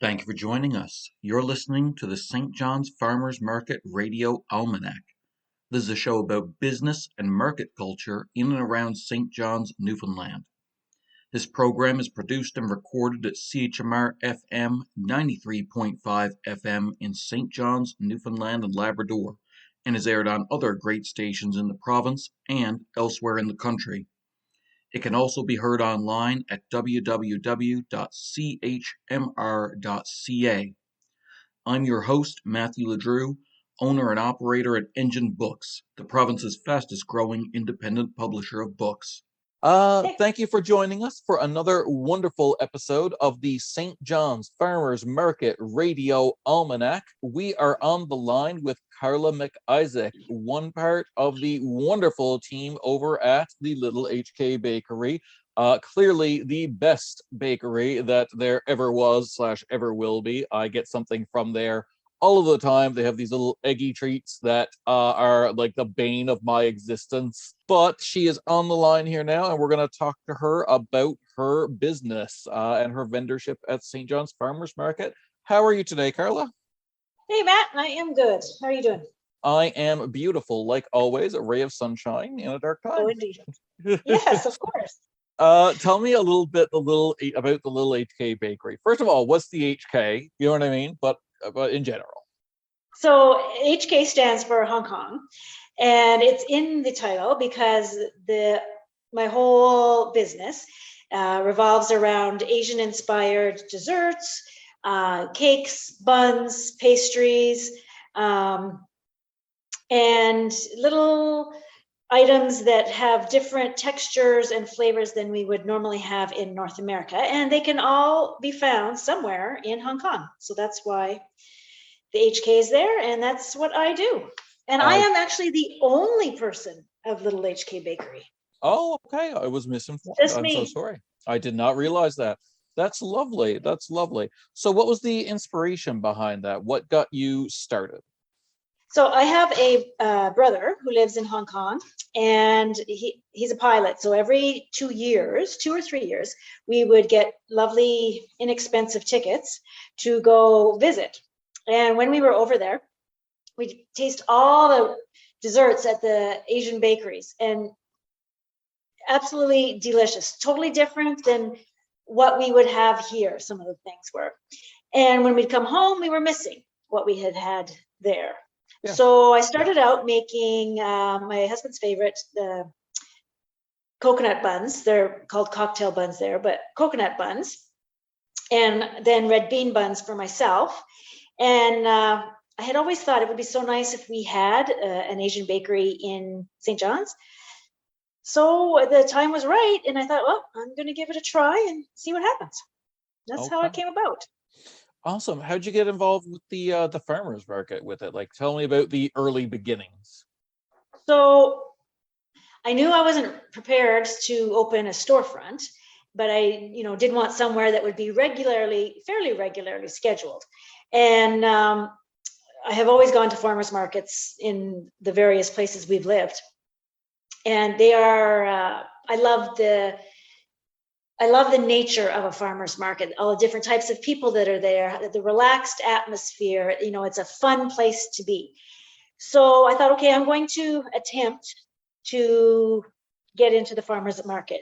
Thank you for joining us. You're listening to the St. John's Farmers Market Radio Almanac. This is a show about business and market culture in and around St. John's, Newfoundland. This program is produced and recorded at CHMR FM 93.5 FM in St. John's, Newfoundland and Labrador, and is aired on other great stations in the province and elsewhere in the country. It can also be heard online at www.chmr.ca. I'm your host, Matthew LeDrew, owner and operator at Engine Books, the province's fastest growing independent publisher of books. Thank you for joining us for another wonderful episode of the St. John's Farmers Market Radio Almanac. We are on the line with Carla McIsaac, one part of the wonderful team over at the Little HK Bakery. Clearly the best bakery that there ever was / ever will be. I get something from there all of the time. They have these little eggy treats that are like the bane of my existence. But she is on the line here now, and we're going to talk to her about her business and her vendorship at St. John's Farmers Market. How are you today, Carla? Hey, Matt. I am good. How are you doing? I am beautiful, like always, a ray of sunshine in a dark time. Oh, indeed. Yes, of course. Tell me a little bit about the Little HK Bakery. First of all, what's the HK? You know what I mean? But in general. So HK stands for Hong Kong, and it's in the title because my whole business revolves around Asian-inspired desserts, cakes, buns, pastries, and little items that have different textures and flavors than we would normally have in North America, and they can all be found somewhere in Hong Kong. So that's why the HK is there, and that's what I do. And I am actually the only person of Little HK Bakery. Oh, okay. I was misinformed. I'm so sorry. I did not realize that. That's lovely. That's lovely. So what was the inspiration behind that? What got you started? So I have a brother who lives in Hong Kong, and he's a pilot. So every 2 or 3 years, we would get lovely, inexpensive tickets to go visit. And when we were over there, we'd taste all the desserts at the Asian bakeries, and absolutely delicious, totally different than what we would have here, some of the things were. And when we'd come home, we were missing what we had there. Yeah. So I started out making my husband's favorite, the coconut buns. They're called cocktail buns there, but coconut buns. And then red bean buns for myself. And I had always thought it would be so nice if we had an Asian bakery in St. John's. So the time was right, and I thought, well, I'm going to give it a try and see what happens. That's how it came about. Awesome. How'd you get involved with the farmers market with it? Like, tell me about the early beginnings. So I knew I wasn't prepared to open a storefront, but I, did want somewhere that would be fairly regularly scheduled. And I have always gone to farmers markets in the various places we've lived. And they are, I love the nature of a farmer's market, all the different types of people that are there, the relaxed atmosphere. It's a fun place to be. So I thought, okay, I'm going to attempt to get into the farmer's market,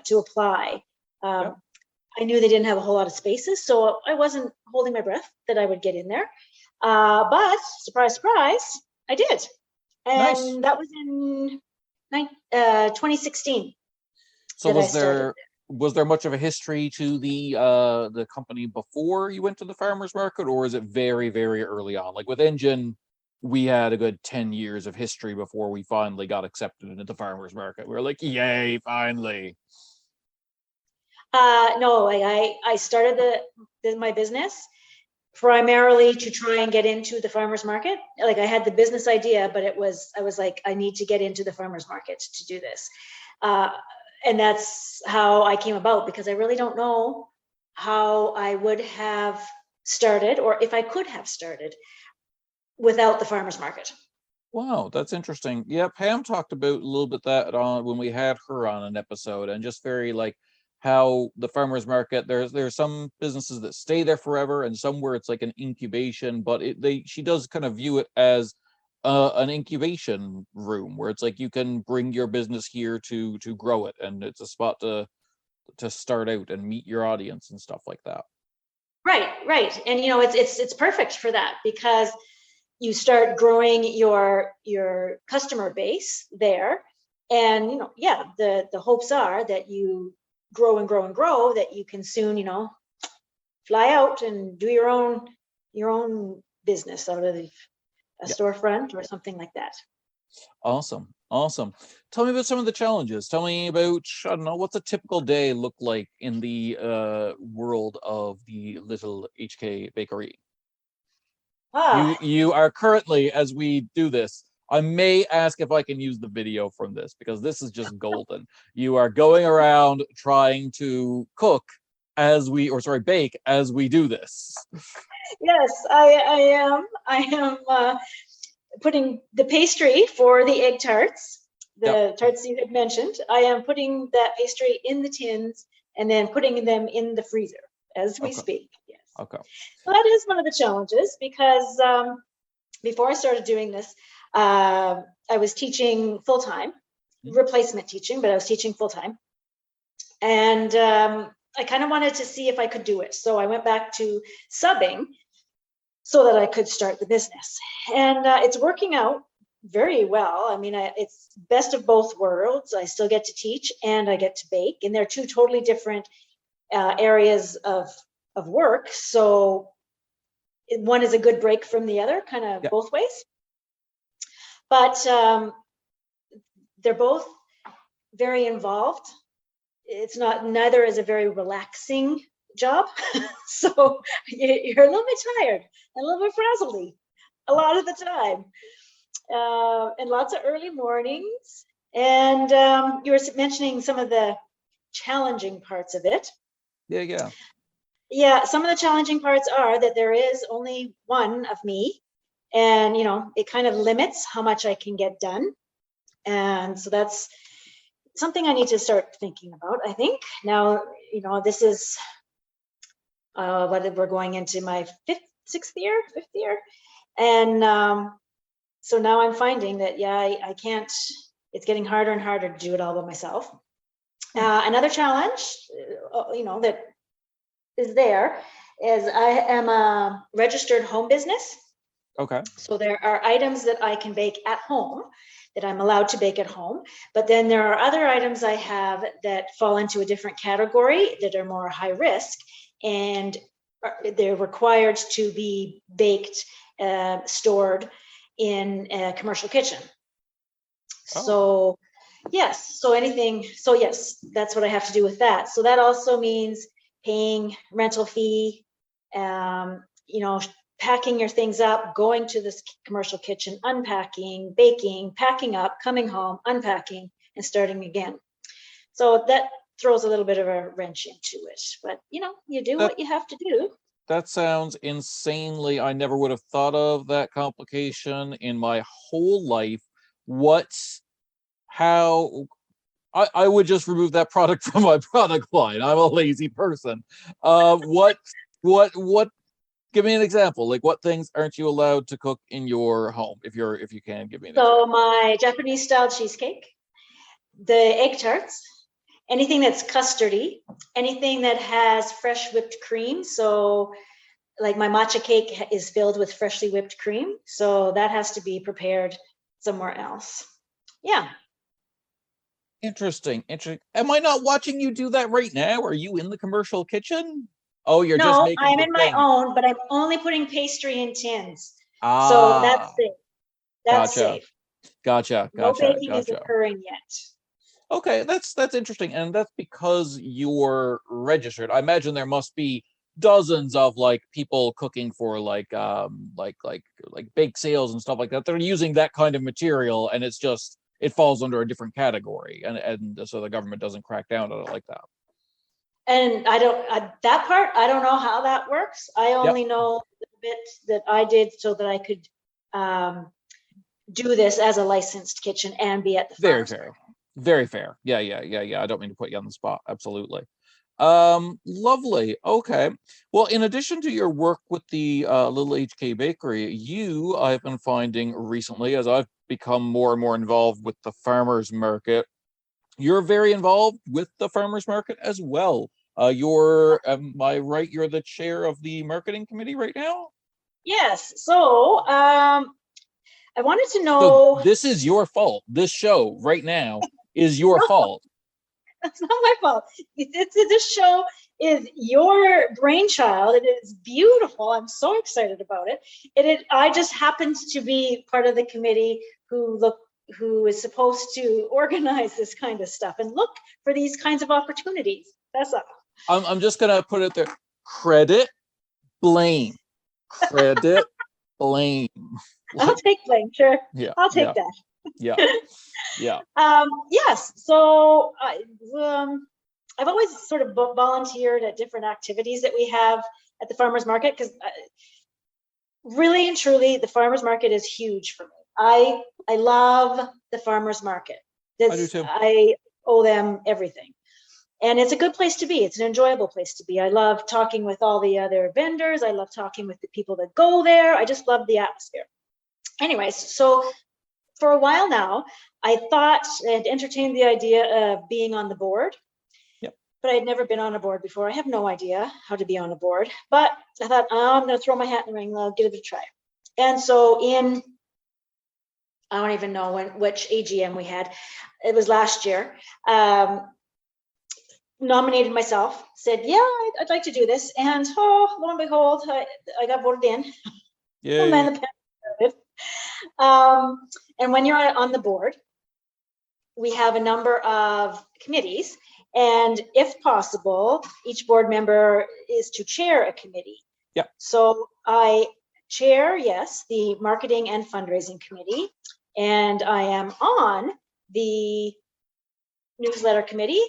to apply. Yep. I knew they didn't have a whole lot of spaces, so I wasn't holding my breath that I would get in there. But surprise, surprise, I did. And nice. That was in 2016. So was there much of a history to the company before you went to the farmers market, or is it very, very early on? Like with Engine, we had a good 10 years of history before we finally got accepted into the farmers market. We were like, yay, finally. No, I started my business primarily to try and get into the farmers market. Like I had the business idea, but I was like, I need to get into the farmers market to do this. And that's how I came about, because I really don't know how I would have started, or if I could have started without the farmers market. Wow, that's interesting. Yeah, Pam talked about a little bit that when we had her on an episode, and just very like how the farmers market, there's some businesses that stay there forever and some where it's like an incubation, but she does kind of view it as an incubation room where it's like you can bring your business here to grow it, and it's a spot to start out and meet your audience and stuff like that. Right. And it's perfect for that, because you start growing your customer base there, and the hopes are that you grow and grow and grow, that you can soon fly out and do your own business out of a storefront or something like that. Awesome. Tell me about some of the challenges. Tell me about, I don't know, what's a typical day look like in the world of the Little HK Bakery? You are currently, as we do this, I may ask if I can use the video from this, because this is just golden. You are going around trying to bake as we do this. Yes, I am putting the pastry for the egg tarts, tarts you had mentioned. I am putting that pastry in the tins and then putting them in the freezer as we speak. Yes. Okay. Well, that is one of the challenges, because before I started doing this, I was teaching full-time, replacement teaching, but I was teaching full-time. And I kind of wanted to see if I could do it. So I went back to subbing so that I could start the business. And it's working out very well. I mean, it's best of both worlds. I still get to teach and I get to bake, and they're two totally different areas of work. So one is a good break from the other, kind of both ways. But they're both very involved. Neither is a very relaxing job. So you're a little bit tired, a little bit frazzledy a lot of the time. And lots of early mornings. And you were mentioning some of the challenging parts of it. Yeah, some of the challenging parts are that there is only one of me, and it kind of limits how much I can get done. And so that's something I need to start thinking about, I think. Now, this is we're going into my fifth year. And so now I'm finding that, I can't, it's getting harder and harder to do it all by myself. Another challenge, that is there is I am a registered home business. Okay. So there are items that I can bake at home, that I'm allowed to bake at home. But then there are other items I have that fall into a different category that are more high risk, and they're required to be baked, stored in a commercial kitchen. So yes, that's what I have to do with that. So that also means paying rental fee, packing your things up, going to this commercial kitchen, unpacking, baking, packing up, coming home, unpacking, and starting again. So that throws a little bit of a wrench into it, but you do what you have to do. That sounds insanely, I never would have thought of that complication in my whole life. I would just remove that product from my product line. I'm a lazy person. Give me an example. Like, what things aren't you allowed to cook in your home? If you can give me an example. So my Japanese style cheesecake, the egg tarts, anything that's custardy, anything that has fresh whipped cream. So like my matcha cake is filled with freshly whipped cream. So that has to be prepared somewhere else. Yeah. Interesting. Am I not watching you do that right now? Are you in the commercial kitchen? Oh, you're no, just making I'm the in thing. my own, but I'm only putting pastry in tins. Ah, so that's safe. That's safe. Gotcha. No baking is occurring yet. Okay, that's interesting, and that's because you're registered. I imagine there must be dozens of people cooking for like bake sales and stuff like that. They're using that kind of material, and it falls under a different category, and so the government doesn't crack down on it like that. And that part, I don't know how that works. I only know the bit that I did so that I could do this as a licensed kitchen and be at the farm. Very fair. Yeah. I don't mean to put you on the spot. Absolutely. Lovely. Okay. Well, in addition to your work with the Little HK Bakery, I've been finding recently, as I've become more and more involved with the farmers market, you're very involved with the farmers market as well. Am I right? You're the chair of the marketing committee right now? Yes. So I wanted to know. So this is your fault. This show right now is your fault. That's not my fault. This show is your brainchild. It is beautiful. I'm so excited about it. I just happened to be part of the committee who is supposed to organize this kind of stuff and look for these kinds of opportunities. That's all. I'm just gonna put it there. Credit, blame. Credit, blame. I'll take blame. Sure. Yeah. I'll take that. Yeah. Yeah. Yes. So I've always sort of volunteered at different activities that we have at the farmers market, because really and truly, the farmers market is huge for me. I love the farmers market. I do too. I owe them everything. And it's a good place to be. It's an enjoyable place to be. I love talking with all the other vendors. I love talking with the people that go there. I just love the atmosphere. Anyways, so for a while now, I thought and entertained the idea of being on the board. Yep. But I had never been on a board before. I have no idea how to be on a board. But I thought, I'm going to throw my hat in the ring. I'll give it a try. And so I don't even know which AGM we had. It was last year. Nominated myself, said, yeah, I'd like to do this. And lo and behold, I got voted in. Yeah. And when you're on the board, we have a number of committees. And if possible, each board member is to chair a committee. Yeah. So I chair, yes, the marketing and fundraising committee. And I am on the newsletter committee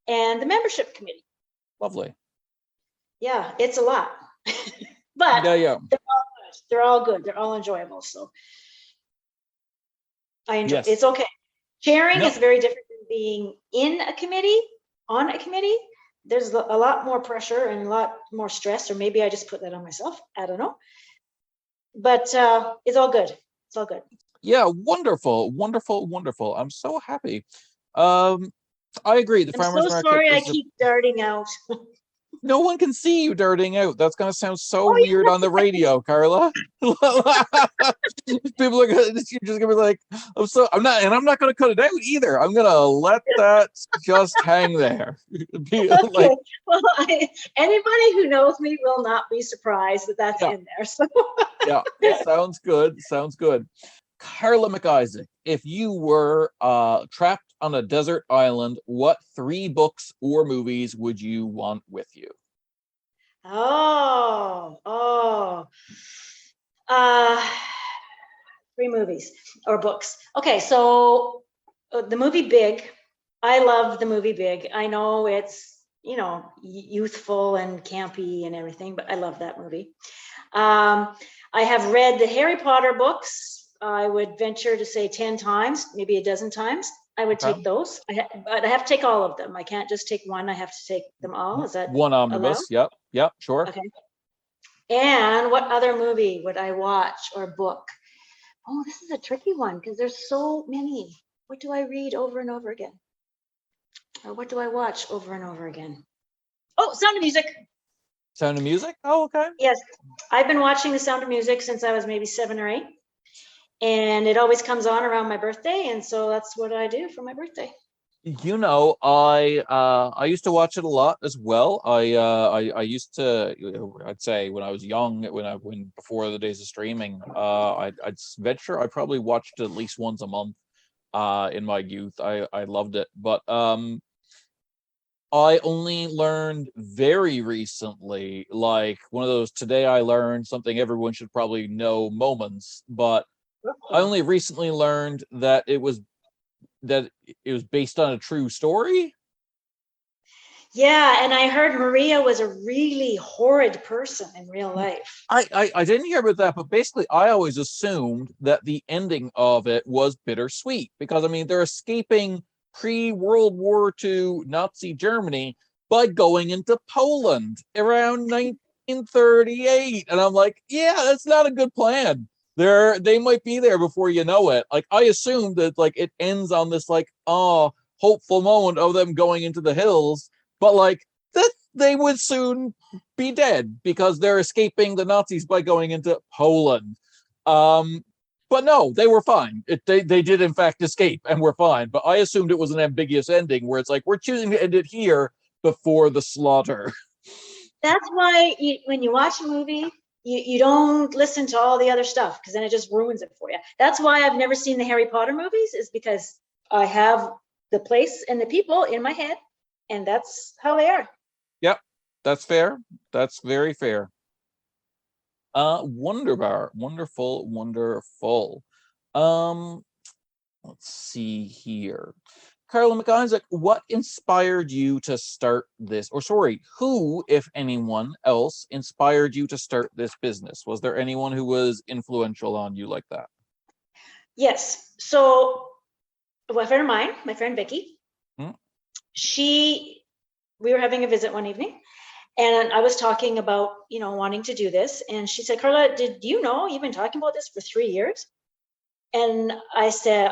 and the membership committee. Lovely. Yeah, it's a lot. But yeah. They're all good. They're all enjoyable. So I enjoy it. Yes. It's okay. Chairing is very different than being in a committee, on a committee. There's a lot more pressure and a lot more stress, or maybe I just put that on myself. I don't know. But it's all good. It's all good. Yeah, wonderful, wonderful, wonderful. I'm so happy. I agree. The farmers market. I'm so sorry I keep darting out. No one can see you darting out. That's gonna sound so weird on the radio, Carla. People are you're just gonna be like, I'm not gonna cut it out either. I'm gonna let that just hang there. Okay. Like, well, anybody who knows me will not be surprised that that's in there. So yeah, sounds good. Sounds good. Carla McIsaac, if you were trapped on a desert island, what 3 books or movies would you want with you? 3 movies or books. Okay, so the movie Big. I love the movie Big. I know it's, youthful and campy and everything, but I love that movie. I have read the Harry Potter books. I would venture to say 10 times, maybe a dozen times. I would take those. But I have to take all of them. I can't just take one. I have to take them all. Is that one omnibus? allowed? Yep, sure. Okay. And what other movie would I watch or book? Oh, this is a tricky one because there's so many. What do I read over and over again? Or what do I watch over and over again? Oh, Sound of Music. Sound of Music? Oh, okay. Yes. I've been watching The Sound of Music since I was maybe 7 or 8. And it always comes on around my birthday. And so that's what I do for my birthday. I used to watch it a lot as well. I used to, I'd say when I was young, when before the days of streaming, I'd venture I probably watched it at least once a month in my youth. I loved it, but I only learned very recently, like one of those today I learned something everyone should probably know moments, but I only recently learned that it was based on a true story. Yeah, and I heard Maria was a really horrid person in real life. I didn't hear about that, but basically I always assumed that the ending of it was bittersweet because I mean they're escaping pre-World War II Nazi Germany, by going into Poland around 1938. And I'm like, yeah, that's not a good plan. They might be there before you know it. Like, I assumed that like it ends on this like, oh, hopeful moment of them going into the hills, but like that they would soon be dead because they're escaping the Nazis by going into Poland. But no, they were fine. They did in fact escape and were fine. But I assumed it was an ambiguous ending where it's like we're choosing to end it here before the slaughter. That's why when you watch a movie, you don't listen to all the other stuff because then it just ruins it for you. That's why I've never seen the Harry Potter movies, is because I have the place and the people in my head, and that's how they are. Yep, that's fair. That's very fair. Wonderbar, wonderful, wonderful. Let's see here. Carla McIsaac, what inspired you to start this? Or sorry, who, if anyone else, inspired you to start this business? Was there anyone who was influential on you like that? Yes. So a friend of mine, my friend Vicky, we were having a visit one evening, and I was talking about, wanting to do this. And she said, Carla, did you know you've been talking about this for 3 years? And I said,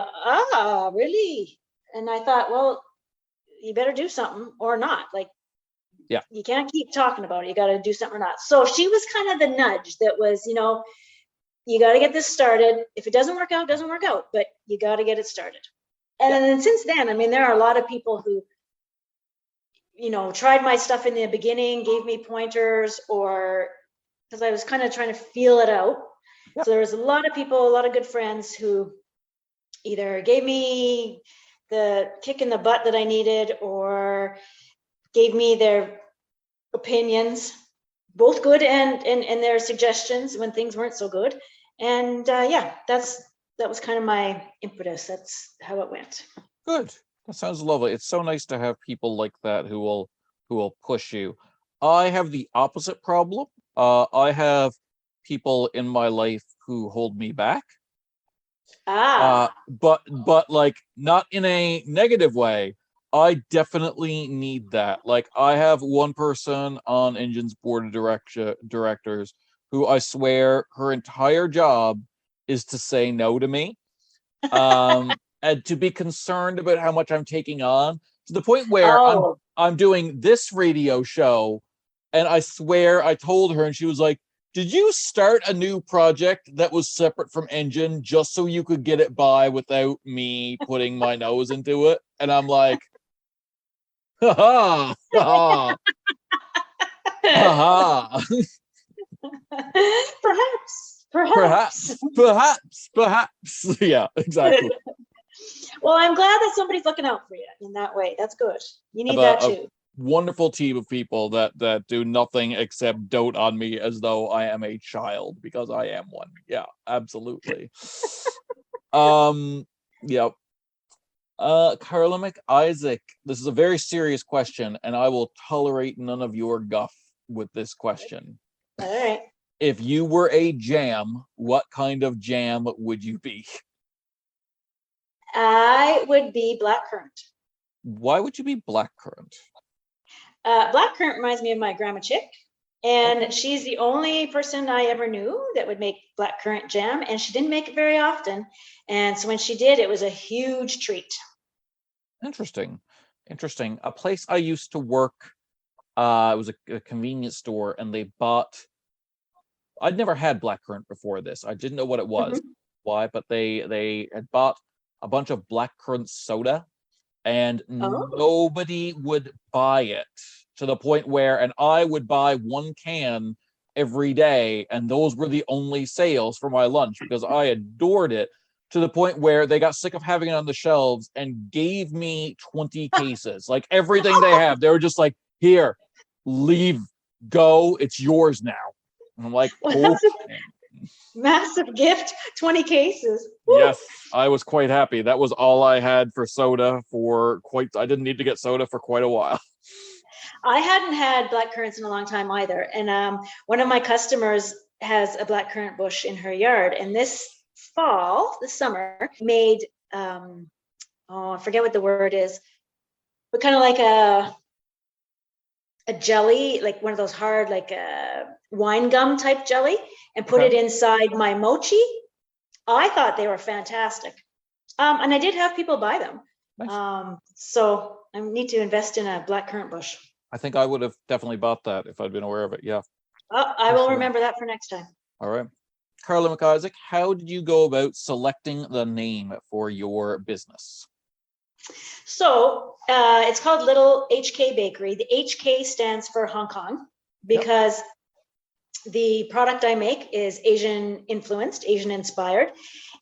really? And I thought, well, you better do something or not. Like, yeah, you can't keep talking about it. You got to do something or not. So she was kind of the nudge that was, you got to get this started. If it doesn't work out, it doesn't work out, but you got to get it started. And then since then, I mean, there are a lot of people who, tried my stuff in the beginning, gave me pointers, or because I was kind of trying to feel it out. Yep. So there was a lot of people, a lot of good friends who either gave me the kick in the butt that I needed or gave me their opinions, both good and their suggestions when things weren't so good. And that was kind of my impetus. That's how it went. Good. That sounds lovely. It's so nice to have people like that who will push you. I have the opposite problem. I have people in my life who hold me back. But like not in a negative way. I definitely need that. Like, I have one person on Engine's board of directors who I swear her entire job is to say no to me. And to be concerned about how much I'm taking on, to the point where I'm doing this radio show, and I swear I told her, and she was like, did you start a new project that was separate from Engine just so you could get it by without me putting my nose into it? And I'm like, ha ha, ha ha. Perhaps. Yeah, exactly. Well, I'm glad that somebody's looking out for you in that way. That's good. You need that too. Wonderful team of people that do nothing except dote on me as though I am a child, because I am one. Yeah, absolutely. Yep. Carla McIsaac, this is a very serious question, and I will tolerate none of your guff with this question. All right. If you were a jam, what kind of jam would you be? I would be blackcurrant. Why would you be blackcurrant? Blackcurrant reminds me of my grandma Chick, and she's the only person I ever knew that would make blackcurrant jam, and she didn't make it very often. And so when she did, it was a huge treat. Interesting. A place I used to work, it was a convenience store, and they bought, I'd never had blackcurrant before this. I didn't know what it was. Why, but they had bought a bunch of blackcurrant soda, and nobody would buy it, to the point where, and I would buy one can every day, and those were the only sales for my lunch because I adored it, to the point where they got sick of having it on the shelves and gave me 20 cases, like everything they have. They were just like, here, leave, go, it's yours now. And I'm like, well, massive gift, 20 cases. Woo! Yes, I was quite happy. That was all I had for soda I didn't need to get soda for quite a while. I hadn't had blackcurrants in a long time either. And one of my customers has a blackcurrant bush in her yard. And this summer, made, I forget what the word is, but kind of like a jelly, like one of those hard, like wine gum type jelly, and put it inside my mochi. I thought they were fantastic. And I did have people buy them. Nice. So I need to invest in a black currant bush. I think I would have definitely bought that if I'd been aware of it. Yeah. I will remember that for next time. All right. Carla McIsaac, how did you go about selecting the name for your business? So it's called Little HK Bakery. The HK stands for Hong Kong because the product I make is Asian influenced, Asian inspired,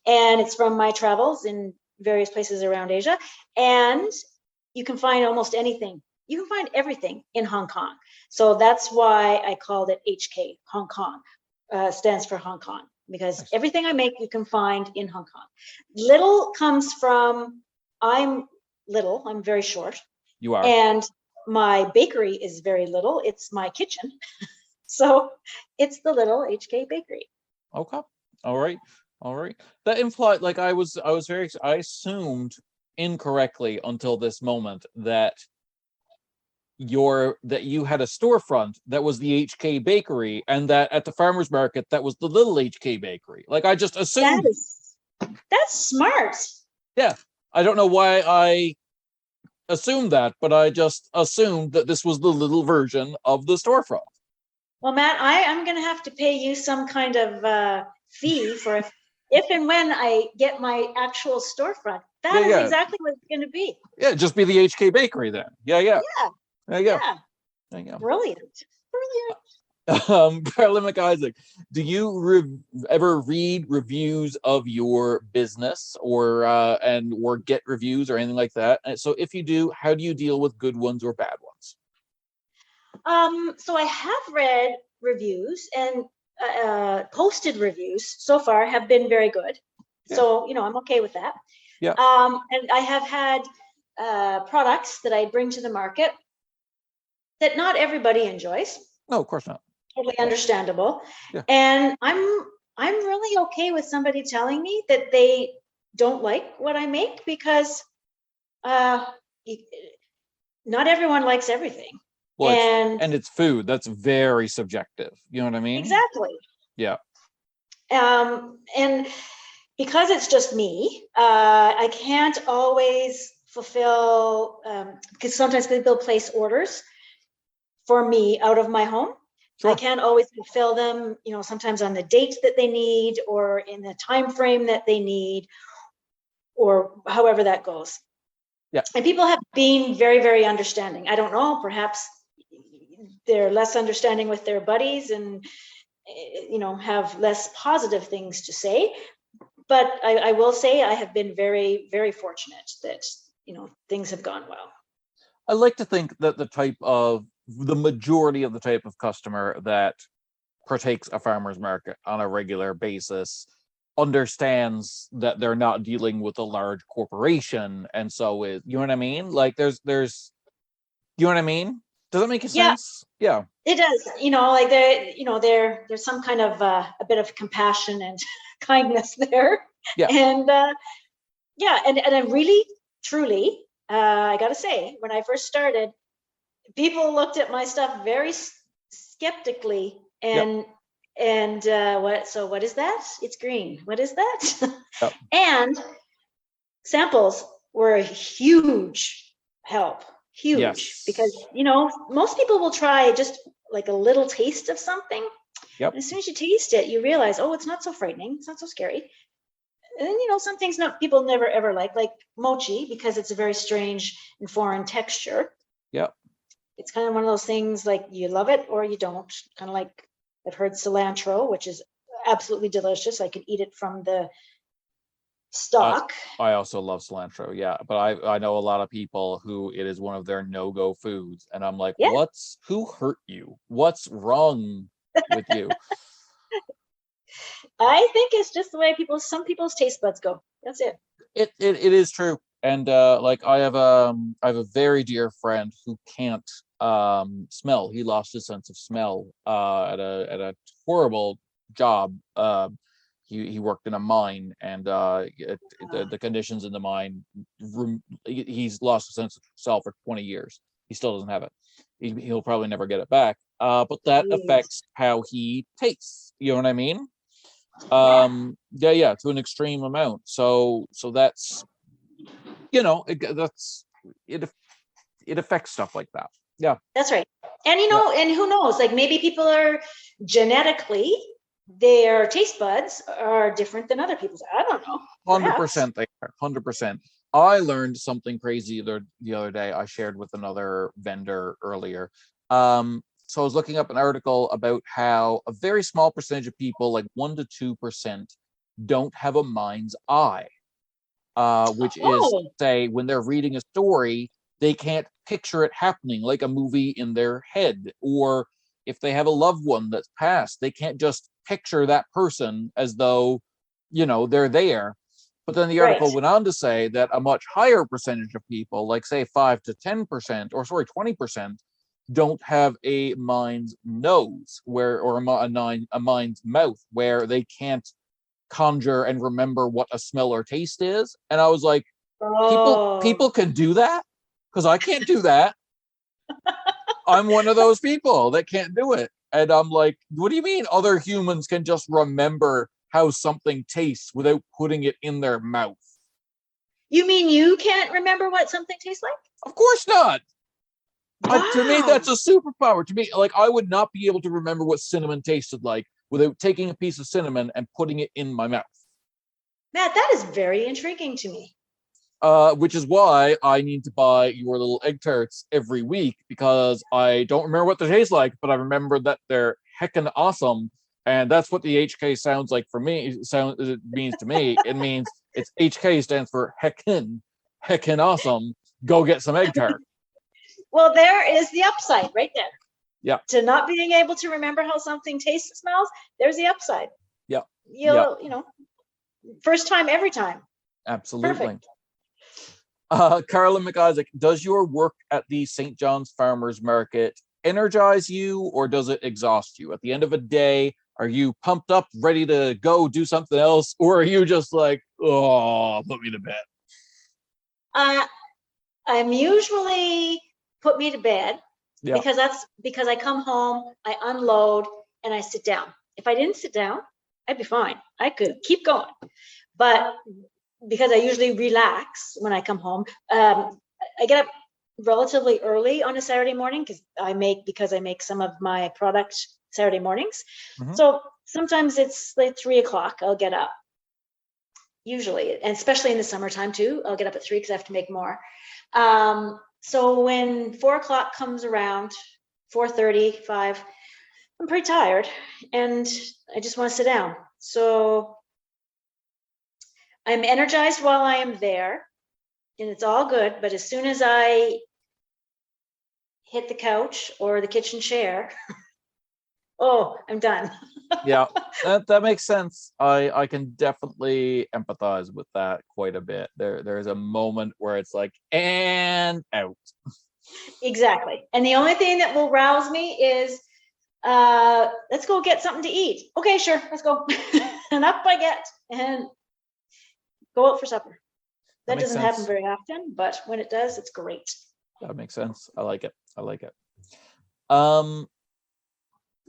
and it's from my travels in various places around Asia. And you can find almost anything. You can find everything in Hong Kong. So that's why I called it HK, Hong Kong. Stands for Hong Kong, because everything I make you can find in Hong Kong. Little comes from, I'm little, I'm very short. You are. And my bakery is very little. It's my kitchen. So it's the Little HK Bakery. Okay. All right. All right. That implied, like, I assumed incorrectly until this moment that you had a storefront that was the HK Bakery, and that at the farmers market that was the Little HK Bakery. Like, I just assumed. That's smart. Yeah. I don't know why I assumed that, but I just assumed that this was the little version of the storefront. Well, Matt, I'm going to have to pay you some kind of fee for if and when I get my actual storefront. That is exactly what it's going to be. Yeah, just be the HK Bakery then. Yeah. There you go. Yeah. There you go. Brilliant. Carla McIsaac, do you ever read reviews of your business or get reviews or anything like that? And so if you do, how do you deal with good ones or bad ones? So I have read reviews, and posted reviews so far have been very good. Yeah. So, I'm okay with that. Yeah. And I have had products that I bring to the market that not everybody enjoys. No, of course not. Totally understandable. Yeah. And I'm really okay with somebody telling me that they don't like what I make, because not everyone likes everything. Well, and it's food. That's very subjective. You know what I mean? Exactly. Yeah. And because it's just me, I can't always fulfill, because sometimes people place orders for me out of my home. Sure. I can't always fulfill them, sometimes on the date that they need, or in the time frame that they need, or however that goes. Yeah. And people have been very, very understanding. I don't know, perhaps they're less understanding with their buddies and, have less positive things to say. But I will say I have been very, very fortunate that, things have gone well. I like to think that the majority of the type of customer that partakes a farmer's market on a regular basis understands that they're not dealing with a large corporation, and so you know what I mean? Like there's you know what I mean? Does that make sense? Yeah. It does. Like there's some kind of a bit of compassion and kindness there. Yeah. And and I really, truly, I gotta say, when I first started, people looked at my stuff very skeptically, and what is that? It's green. What is that? Yep. And samples were a huge help. Huge. Yes. Because most people will try just like a little taste of something. Yep. And as soon as you taste it, you realize, oh, it's not so frightening, it's not so scary. And some things people never ever like mochi, because it's a very strange and foreign texture. Yep. It's kind of one of those things, like you love it or you don't. Kind of like I've heard cilantro, which is absolutely delicious. I could eat it from the stock. I also love cilantro, yeah, but I know a lot of people who it is one of their no-go foods, and I'm like, yeah. Who hurt you? What's wrong with you? I think it's just the way some people's taste buds go. That's it. It is true, and like I have a very dear friend who can't smell. He lost his sense of smell at a horrible job. He worked in a mine, and the conditions in the mine, he's lost a sense of self for 20 years. he still doesn't have it. He'll probably never get it back. But that Jeez. affects how he tastes. You know what I mean? Yeah, Yeah, to an extreme amount. So that's, that's it. It affects stuff like that. Yeah. that's right. And Yeah. and who knows? Like maybe people are genetically, their taste buds are different than other people's. I don't know. Perhaps. 100% they are. 100%. I learned something crazy the other day. I shared with another vendor earlier. So I was looking up an article about how a very small percentage of people, like 1 to 2%, don't have a mind's eye, which is, Oh, say, when they're reading a story, they can't picture it happening like a movie in their head. Or if they have a loved one that's passed, they can't just picture that person as though, they're there. But then the right. article went on to say that a much higher percentage of people, like say 5 to 10%, or sorry, 20%, don't have a mind's nose or a mind's mouth where they can't conjure and remember what a smell or taste is. And I was like, Oh, people can do that, because I can't do that. I'm one of those people that can't do it. And I'm like, what do you mean other humans can just remember how something tastes without putting it in their mouth? you mean you can't remember what something tastes like? Of course not. To me, Wow, that's a superpower. To me, like, I would not be able to remember what cinnamon tasted like without taking a piece of cinnamon and putting it in my mouth. Matt, that is very intriguing to me. Which is why I need to buy your little egg tarts every week, because I don't remember what they taste like, but I remember that they're heckin' awesome. And that's what the HK sounds like for me. It means to me. It means it's HK stands for heckin' awesome. Go get some egg tart. Well, there is the upside right there. Yeah, To not being able to remember how something tastes and smells, there's the upside. yeah, yeah. You'll, first time, every time. Absolutely. Perfect. Carla McIsaac, does your work at the St. John's Farmers Market energize you, or does it exhaust you? At the end of a day, are you pumped up, ready to go do something else, or are you just like, oh, put me to bed? I'm usually put me to bed, Yeah. because I come home, I unload, and I sit down. If I didn't sit down, I'd be fine. I could keep going. But because I usually relax when I come home, I get up relatively early on a Saturday morning because I make some of my product Saturday mornings. Mm-hmm. So sometimes it's like 3 o'clock. I'll get up usually, and especially in the summertime too. I'll get up at 3 because I have to make more. So when 4 o'clock comes around, 4:30, 5, I'm pretty tired and I just want to sit down. So I'm energized while I am there, and it's all good. But as soon as I hit the couch or the kitchen chair, oh, I'm done. Yeah, that makes sense. I can definitely empathize with that quite a bit. There's a moment where it's like, and out. Exactly. And the only thing that will rouse me is, let's go get something to eat. Okay, sure, let's go. And up I get and go out for supper. That doesn't happen very often, but when it does, it's great. That makes sense. I like it. I like it.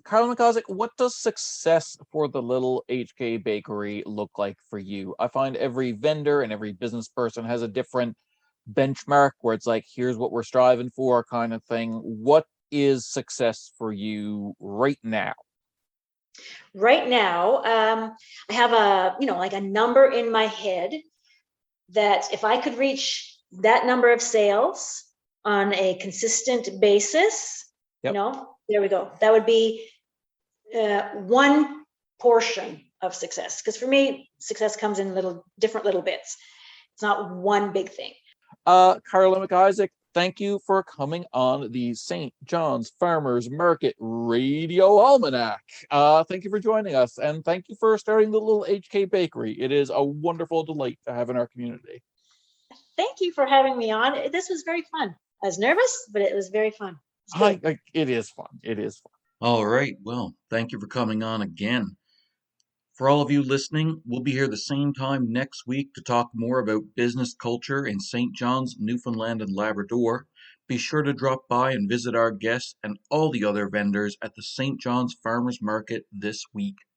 Carla McIsaac, what does success for the little HK bakery look like for you? I find every vendor and every business person has a different benchmark where it's like, here's what we're striving for, kind of thing. What is success for you right now? Right now, I have like a number in my head that if I could reach that number of sales on a consistent basis, Yep. There we go. That would be one portion of success. Because for me, success comes in different little bits. It's not one big thing. Carla McIsaac, thank you for coming on the St. John's Farmers Market Radio Almanac. Thank you for joining us, and thank you for starting the little HK bakery. It is a wonderful delight to have in our community. Thank you for having me on. This was very fun. I was nervous, but it was very fun. It is fun. It is fun. All right. Well, thank you for coming on again. For all of you listening, we'll be here the same time next week to talk more about business culture in St. John's, Newfoundland and Labrador. Be sure to drop by and visit our guests and all the other vendors at the St. John's Farmers Market this week.